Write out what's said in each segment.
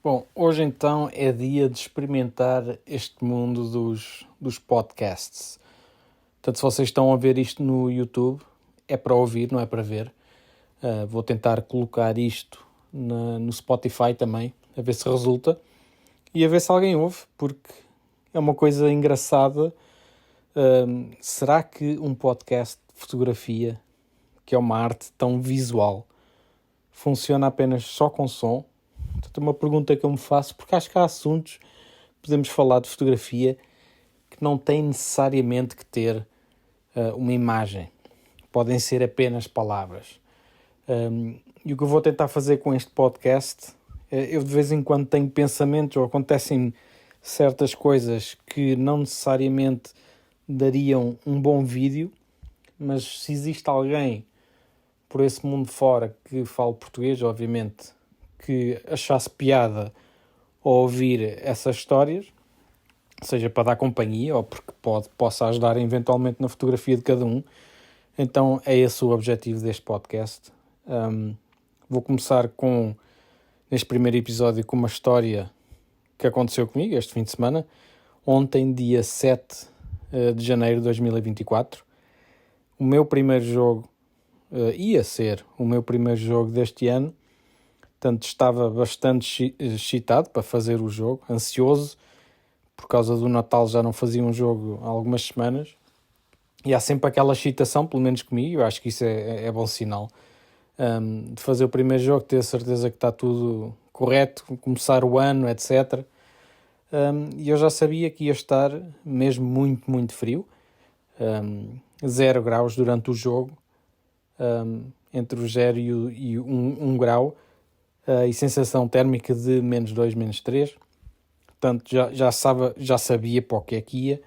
Bom, hoje então é dia de experimentar este mundo dos podcasts. Portanto, se vocês estão a ver isto no YouTube, é para ouvir, não é para ver. Vou tentar colocar isto no Spotify também, a ver se resulta. E a ver se alguém ouve, porque é uma coisa engraçada. Será que um podcast de fotografia, que é uma arte tão visual, funciona apenas só com som? Portanto, é uma pergunta que eu me faço, porque acho que há assuntos, podemos falar de fotografia, que não têm necessariamente que ter uma imagem. Podem ser apenas palavras. E o que eu vou tentar fazer com este podcast, eu de vez em quando tenho pensamentos ou acontecem certas coisas que não necessariamente dariam um bom vídeo, mas se existe alguém por esse mundo fora que fale português, obviamente, que achasse piada ao ouvir essas histórias, seja para dar companhia ou porque possa ajudar eventualmente na fotografia de cada um. Então é esse o objetivo deste podcast. Vou começar neste primeiro episódio, com uma história que aconteceu comigo este fim de semana. Ontem, dia 7 de janeiro de 2024, o meu primeiro jogo, ia ser o meu primeiro jogo deste ano. Portanto, estava bastante excitado para fazer o jogo, ansioso, por causa do Natal já não fazia um jogo há algumas semanas. E há sempre aquela excitação, pelo menos comigo, eu acho que isso é bom sinal, de fazer o primeiro jogo, ter a certeza que está tudo correto, começar o ano, etc. E eu já sabia que ia estar mesmo muito, muito frio, 0 graus durante o jogo, entre o 0 e 1 grau, e sensação térmica de -2, -3. Portanto, já sabia para o que é que ia.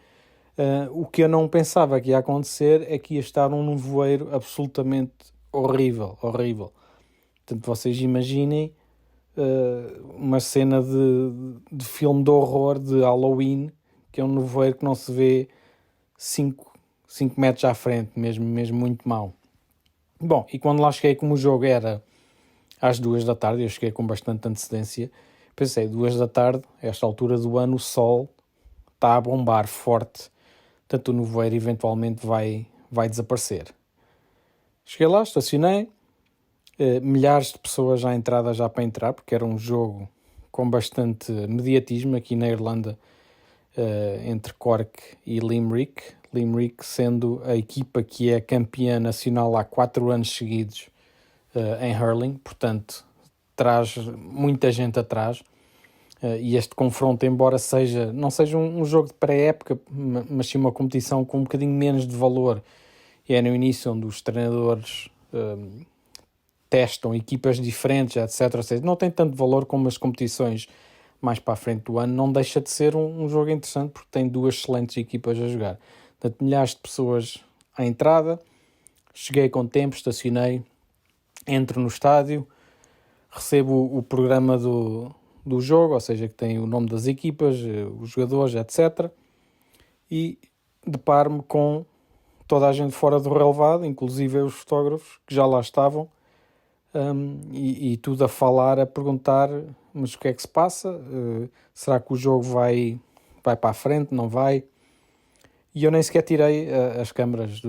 O que eu não pensava que ia acontecer é que ia estar um nevoeiro absolutamente horrível. Portanto, vocês imaginem uma cena de filme de horror de Halloween, que é um nevoeiro que não se vê 5 metros à frente, mesmo muito mau. Bom, e quando lá cheguei, como o jogo era às 2 da tarde, eu cheguei com bastante antecedência, pensei, 2 da tarde, a esta altura do ano, o sol está a bombar forte, portanto o nevoeiro eventualmente vai desaparecer. Cheguei lá, estacionei, milhares de pessoas à entrada já para entrar, porque era um jogo com bastante mediatismo aqui na Irlanda, entre Cork e Limerick. Limerick sendo a equipa que é campeã nacional há 4 anos seguidos em hurling, portanto traz muita gente atrás. E este confronto, embora não seja um jogo de pré-época, mas sim uma competição com um bocadinho menos de valor, e é no início onde os treinadores testam equipas diferentes, etc. Ou seja, não tem tanto valor como as competições mais para a frente do ano, não deixa de ser um jogo interessante, porque tem 2 excelentes equipas a jogar. Portanto, milhares de pessoas à entrada, cheguei com tempo, estacionei, entro no estádio, recebo o programa do jogo, ou seja, que tem o nome das equipas, os jogadores, etc. E deparo-me com toda a gente fora do relevado, inclusive os fotógrafos que já lá estavam, e tudo a falar, a perguntar, mas o que é que se passa? Será que o jogo vai para a frente? Não vai? E eu nem sequer tirei as câmaras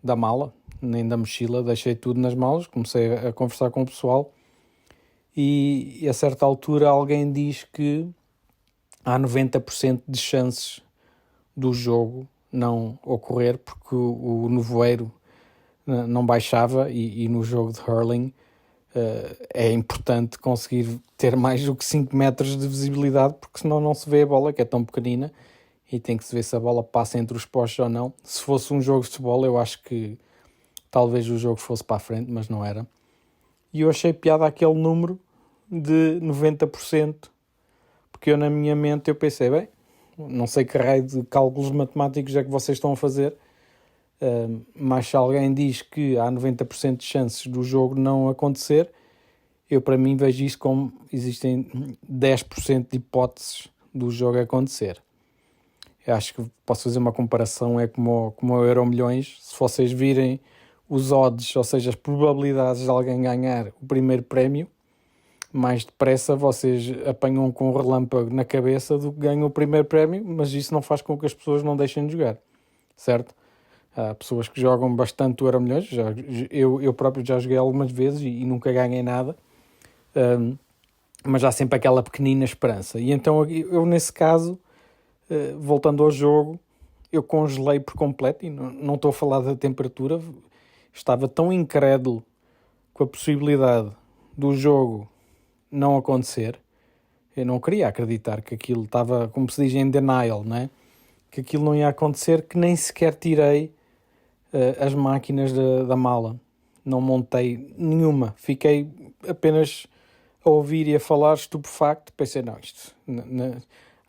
da mala, nem da mochila, deixei tudo nas malas, comecei a conversar com o pessoal. E a certa altura alguém diz que há 90% de chances do jogo não ocorrer, porque o nevoeiro não baixava, e no jogo de hurling é importante conseguir ter mais do que 5 metros de visibilidade, porque senão não se vê a bola, que é tão pequenina, e tem que se ver se a bola passa entre os postos ou não. Se fosse um jogo de futebol, eu acho que talvez o jogo fosse para a frente, mas não era. E eu achei piada aquele número de 90%, porque eu, na minha mente, eu pensei, bem, não sei que raio de cálculos matemáticos é que vocês estão a fazer, mas se alguém diz que há 90% de chances do jogo não acontecer, eu, para mim, vejo isso como existem 10% de hipóteses do jogo acontecer. Eu acho que posso fazer uma comparação, é como o Euromilhões. Se vocês virem os odds, ou seja, as probabilidades de alguém ganhar o primeiro prémio, mais depressa vocês apanham com um relâmpago na cabeça do que ganham o primeiro prémio, mas isso não faz com que as pessoas não deixem de jogar, certo? Há pessoas que jogam bastante o Euromilhões, eu próprio já joguei algumas vezes e nunca ganhei nada, mas há sempre aquela pequenina esperança. E então eu nesse caso, voltando ao jogo, eu congelei por completo, e não estou a falar da temperatura, estava tão incrédulo com a possibilidade do jogo não acontecer, eu não queria acreditar que aquilo estava, como se diz, em denial, não é? Que aquilo não ia acontecer, que nem sequer tirei as máquinas da mala. Não montei nenhuma. Fiquei apenas a ouvir e a falar estupefacto. Pensei, não, isto...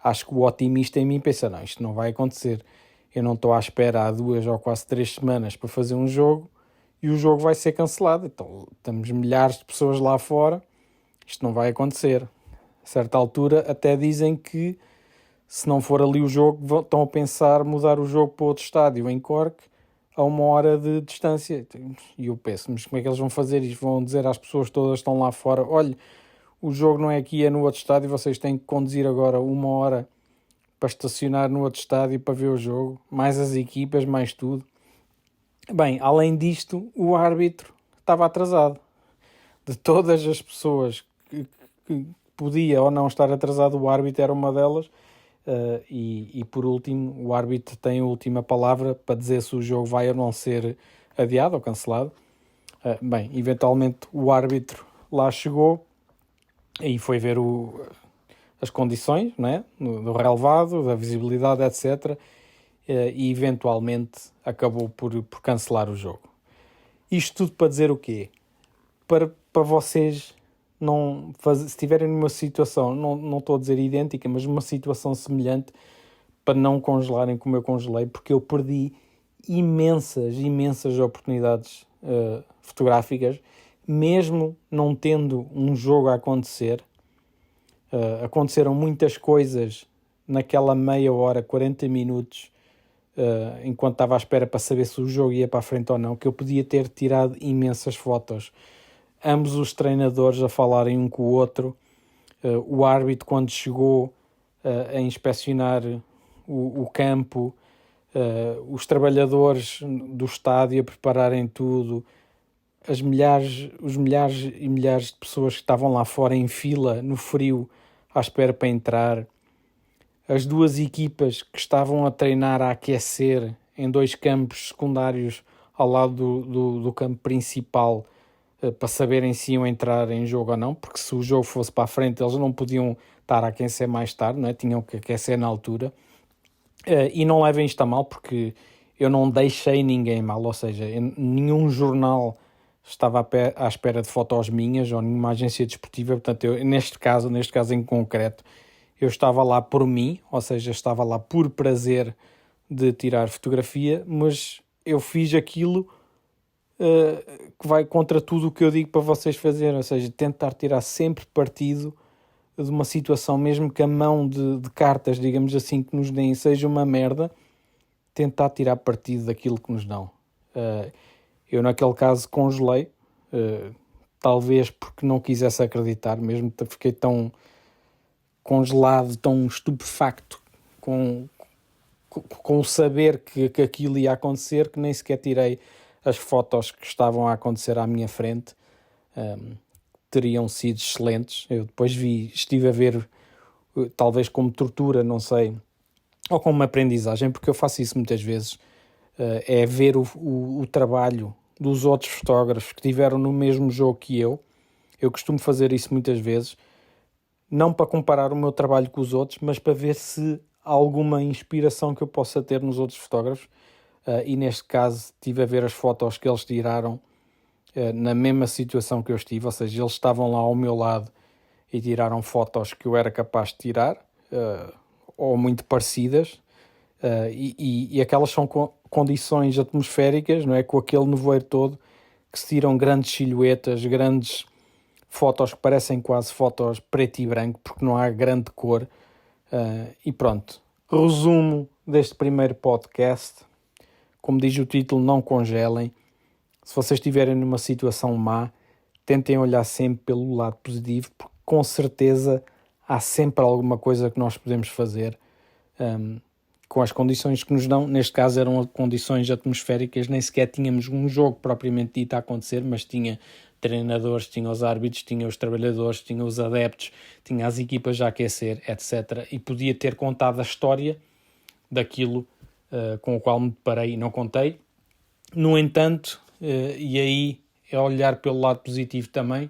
Acho que o otimista em mim pensa, não, isto não vai acontecer. Eu não estou à espera há 2 ou quase 3 semanas para fazer um jogo e o jogo vai ser cancelado. Então, estamos milhares de pessoas lá fora. Isto não vai acontecer. A certa altura até dizem que se não for ali o jogo, estão a pensar mudar o jogo para outro estádio em Cork a 1 hora de distância. E eu penso, mas como é que eles vão fazer isto? Vão dizer às pessoas todas que estão lá fora, olha, o jogo não é aqui, é no outro estádio, vocês têm que conduzir agora 1 hora para estacionar no outro estádio para ver o jogo, mais as equipas, mais tudo. Bem, além disto, o árbitro estava atrasado. De todas as pessoas que podia ou não estar atrasado, o árbitro era uma delas. E por último, o árbitro tem a última palavra para dizer se o jogo vai ou não ser adiado ou cancelado. Bem, eventualmente o árbitro lá chegou e foi ver as condições, não é? Do relevado, da visibilidade, etc. E eventualmente acabou por cancelar o jogo. Isto tudo para dizer o quê? Para vocês não se estiverem numa situação, não estou a dizer idêntica, mas numa situação semelhante, para não congelarem como eu congelei, porque eu perdi imensas oportunidades fotográficas, mesmo não tendo um jogo a acontecer. Aconteceram muitas coisas naquela meia hora, 40 minutos, enquanto estava à espera para saber se o jogo ia para a frente ou não, que eu podia ter tirado imensas fotos. Ambos os treinadores a falarem um com o outro, o árbitro quando chegou a inspecionar o campo, os trabalhadores do estádio a prepararem tudo, os milhares e milhares de pessoas que estavam lá fora em fila, no frio, à espera para entrar, as 2 equipas que estavam a treinar, a aquecer em 2 campos secundários ao lado do campo principal, para saberem se iam entrar em jogo ou não, porque se o jogo fosse para a frente eles não podiam estar a aquecer mais tarde, não é? Tinham que aquecer na altura. E não levem isto a mal, porque eu não deixei ninguém mal, ou seja, nenhum jornal estava à espera de fotos minhas ou nenhuma agência desportiva, portanto eu, neste caso em concreto, eu estava lá por mim, ou seja, estava lá por prazer de tirar fotografia, mas eu fiz aquilo que vai contra tudo o que eu digo para vocês fazerem, ou seja, tentar tirar sempre partido de uma situação, mesmo que a mão de cartas, digamos assim, que nos deem seja uma merda, tentar tirar partido daquilo que nos dão. Eu naquele caso congelei, talvez porque não quisesse acreditar, mesmo fiquei tão congelado, tão estupefacto com o saber que aquilo ia acontecer, que nem sequer tirei as fotos que estavam a acontecer à minha frente. Teriam sido excelentes. Eu depois estive a ver, talvez como tortura, não sei, ou como uma aprendizagem, porque eu faço isso muitas vezes, é ver o trabalho dos outros fotógrafos que estiveram no mesmo jogo que eu. Eu costumo fazer isso muitas vezes, não para comparar o meu trabalho com os outros, mas para ver se há alguma inspiração que eu possa ter nos outros fotógrafos. E neste caso estive a ver as fotos que eles tiraram na mesma situação que eu estive, ou seja, eles estavam lá ao meu lado e tiraram fotos que eu era capaz de tirar, ou muito parecidas, e aquelas são condições atmosféricas, não é? Com aquele nevoeiro todo, que se tiram grandes silhuetas, grandes fotos que parecem quase fotos preto e branco, porque não há grande cor. E pronto, resumo deste primeiro podcast. Como diz o título, não congelem. Se vocês estiverem numa situação má, tentem olhar sempre pelo lado positivo, porque com certeza há sempre alguma coisa que nós podemos fazer com as condições que nos dão. Neste caso eram condições atmosféricas, nem sequer tínhamos um jogo propriamente dito a acontecer, mas tinha treinadores, tinha os árbitros, tinha os trabalhadores, tinha os adeptos, tinha as equipas a aquecer, etc. E podia ter contado a história daquilo com o qual me deparei e não contei. No entanto, e aí é olhar pelo lado positivo também,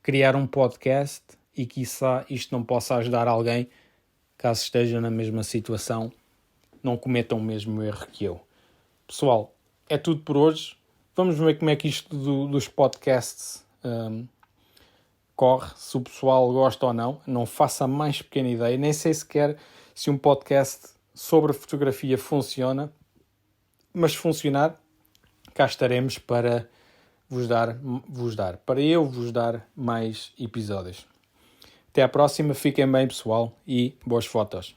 criar um podcast e quiçá isto não possa ajudar alguém, caso esteja na mesma situação, não cometam o mesmo erro que eu. Pessoal, é tudo por hoje. Vamos ver como é que isto dos podcasts corre, se o pessoal gosta ou não. Não faço a mais pequena ideia, nem sei sequer se um podcast sobre fotografia funciona, mas se funcionar, cá estaremos para vos dar mais episódios. Até à próxima, fiquem bem, pessoal, e boas fotos.